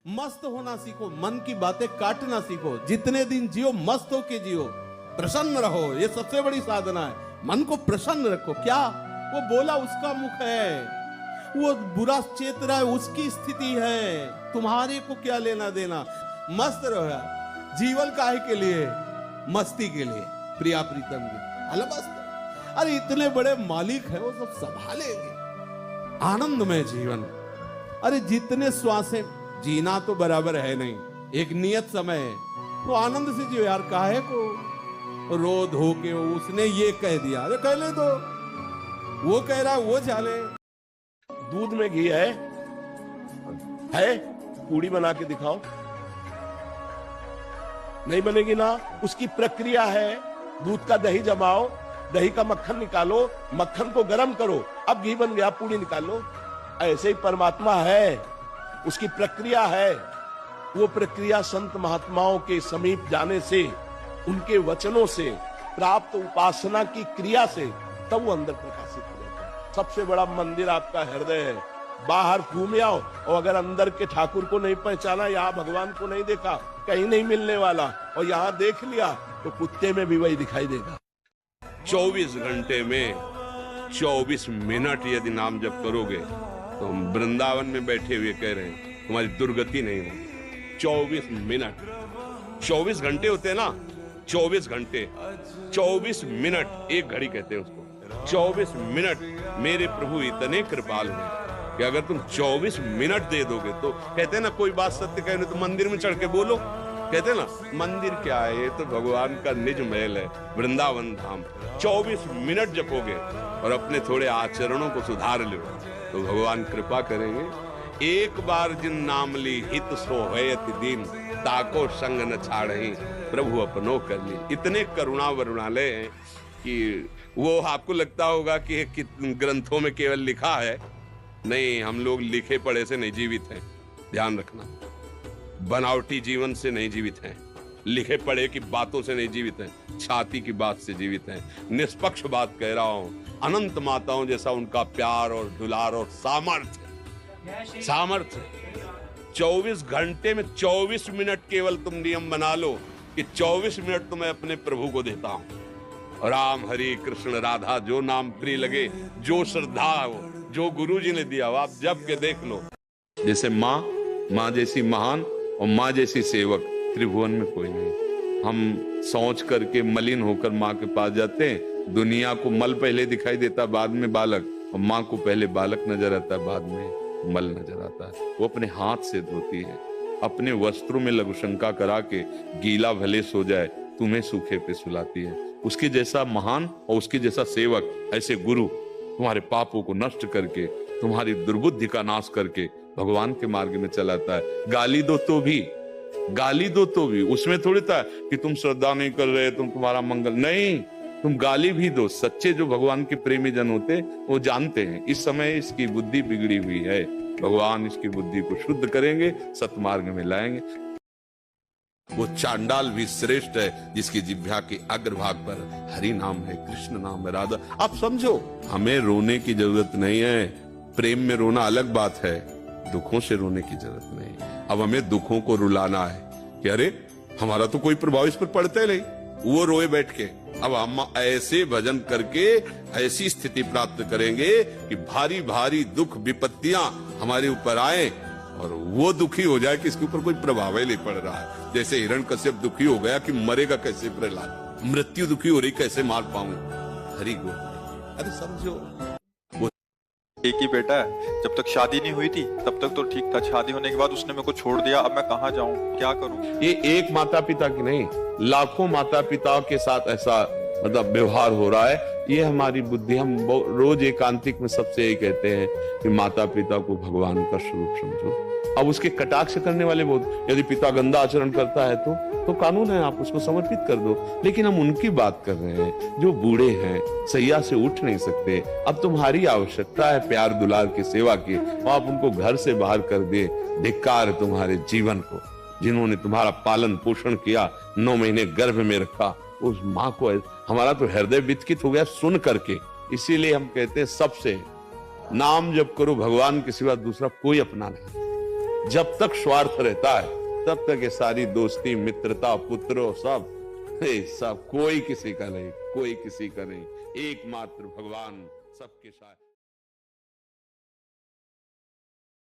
मस्त होना सीखो, मन की बातें काटना सीखो। जितने दिन जियो मस्त होके जियो, प्रसन्न रहो, ये सबसे बड़ी साधना है। मन को प्रसन्न रखो। क्या वो बोला उसका मुख है, वो बुरा चेत रहा है उसकी स्थिति है, तुम्हारे को क्या लेना देना। मस्त रहो यार। जीवन काहे के लिए? मस्ती के लिए, प्रिया प्रीतम के। अल मस्त, अरे इतने बड़े मालिक है, वो सब संभालेंगे। आनंदमय जीवन। अरे जितने श्वासें, जीना तो बराबर है नहीं, एक नियत समय है, तो आनंद से जियो यार। काहे को रो धो के उसने ये कह दिया, अरे कह ले, तो वो कह रहा है वो चाले। दूध में घी है पूड़ी बना के दिखाओ, नहीं बनेगी ना। उसकी प्रक्रिया है, दूध का दही जमाओ, दही का मक्खन निकालो, मक्खन को गर्म करो, अब घी बन गया, पूड़ी निकालो। ऐसे ही परमात्मा है, उसकी प्रक्रिया है। वो प्रक्रिया संत महात्माओं के समीप जाने से, उनके वचनों से, प्राप्त उपासना की क्रिया से, तब वो अंदर प्रकाशित हो जाता है। सबसे बड़ा मंदिर आपका हृदय है। बाहर घूम आओ और अगर अंदर के ठाकुर को नहीं पहचाना, यहाँ भगवान को नहीं देखा, कहीं नहीं मिलने वाला, और यहाँ देख लिया तो कुत्ते में भी वही दिखाई देगा। 24 घंटे में 24 मिनट यदि नाम जप करोगे तो हम वृंदावन में बैठे हुए कह रहे हैं तुम्हारी दुर्गति नहीं होगी। 24 मिनट, 24 घंटे होते हैं ना, 24 घंटे, 24 मिनट, एक घड़ी कहते हैं उसको। 24 मिनट मेरे प्रभु इतने कृपाल हैं कि अगर तुम 24 मिनट दे दोगे तो, कहते हैं ना कोई बात सत्य कहने तो मंदिर में चढ़ के बोलो। कहते हैं ना मंदिर क्या है, ये तो भगवान का निज महल है, वृंदावन धाम। 24 मिनट जपोगे और अपने थोड़े आचरणों को सुधार लो तो भगवान कृपा करेंगे। एक बार जिन नाम ली हित सो होयति दीन, ताको संग न छाड़हि, प्रभु अपनो कर ली। इतने करुणा वरुणालय हैं कि वो आपको लगता होगा कि ग्रंथों में केवल लिखा है, नहीं, हम लोग लिखे पढ़े से नहीं जीवित हैं। ध्यान रखना, बनावटी जीवन से नहीं जीवित हैं, लिखे पढ़े की बातों से नहीं जीवित हैं, छाती की बात से जीवित हैं। निष्पक्ष बात कह रहा हूं, अनंत माताओं जैसा उनका प्यार और दुलार और सामर्थ्य। 24 घंटे में 24 मिनट केवल तुम नियम बना लो कि 24 मिनट तो मैं अपने प्रभु को देता हूं। राम, हरि, कृष्ण, राधा, जो नाम प्रिय लगे, जो श्रद्धा हो, जो गुरु जी ने दिया हो, आप जब के देख लो। जैसे माँ जैसी महान और माँ जैसी सेवक त्रिभुवन में कोई नहीं। हम सोच करके मलिन होकर माँ के पास जाते हैं। दुनिया को मल पहले दिखाई देता, बाद में बालक, और माँ को पहले बालक नजर आता है, बाद में मल नजर आता है। वो अपने हाथ से धोती है, अपने वस्त्रों में लघुशंका करा के गीला भले सो जाए, तुम्हें सूखे पे सुलाती है। उसके जैसा महान और उसके जैसा सेवक, ऐसे गुरु तुम्हारे पापों को नष्ट करके, तुम्हारी दुर्बुद्धि का नाश करके भगवान के मार्ग में चलाता है। गाली दो तो भी उसमें थोड़ी था कि तुम श्रद्धा नहीं कर रहे, तुम्हारा मंगल नहीं, तुम गाली भी दो। सच्चे जो भगवान के प्रेमी जन होते वो जानते हैं इस समय इसकी बुद्धि बिगड़ी हुई है, भगवान इसकी बुद्धि को शुद्ध करेंगे, सतमार्ग में लाएंगे। वो चांडाल भी श्रेष्ठ है जिसकी जिह्वा के अग्रभाग पर हरि नाम है, कृष्ण नाम है, राधा। आप समझो, हमें रोने की जरूरत नहीं है। प्रेम में रोना अलग बात है, दुखों से रोने की जरूरत नहीं। अब हमें दुखों को रुलाना है कि अरे हमारा तो कोई प्रभाव इस पर पड़ता ही नहीं, वो रोए बैठ के। अब हम ऐसे भजन करके ऐसी स्थिति प्राप्त करेंगे कि भारी भारी दुख विपत्तियां हमारे ऊपर आए और वो दुखी हो जाए कि इसके ऊपर कोई प्रभाव ही नहीं पड़ रहा है। जैसे हिरण्यकश्यप दुखी हो गया कि मरेगा कैसे प्रहलाद, मृत्यु दुखी हो रही कैसे मार पाऊं, हरि गो। अरे समझो, एक ही बेटा है, जब तक शादी नहीं हुई थी तब तक तो ठीक था, शादी होने के बाद उसने मेरे को छोड़ दिया, अब मैं कहाँ जाऊँ, क्या करूँ। ये एक माता पिता की नहीं, लाखों माता पिताओं के साथ ऐसा मतलब व्यवहार हो रहा है। ये हमारी बुद्धि, हम रोज एकांतिक में सबसे यही कहते हैं कि माता पिता को भगवान का स्वरूप समझो। अब उसके कटाक्ष करने वाले बहुत, यदि पिता गंदा आचरण करता है तो कानून है, आप उसको समर्पित कर दो। लेकिन हम उनकी बात कर रहे हैं जो बूढ़े हैं, सैया से उठ नहीं सकते। अब तुम्हारी आवश्यकता है प्यार दुलार की, सेवा की, और आप उनको घर से बाहर कर दे। धिक्कार तुम्हारे जीवन को, जिन्होंने तुम्हारा पालन पोषण किया, 9 महीने गर्भ में रखा, उस माँ को। हमारा तो हृदय विचकित हो गया सुन करके। इसीलिए हम कहते हैं सबसे नाम जप करो, भगवान के सिवा दूसरा कोई अपना नहीं। जब तक स्वार्थ रहता है तब तक ये सारी दोस्ती, मित्रता, पुत्रों सब कोई किसी का नहीं, कोई किसी का नहीं। एकमात्र भगवान सबके साथ।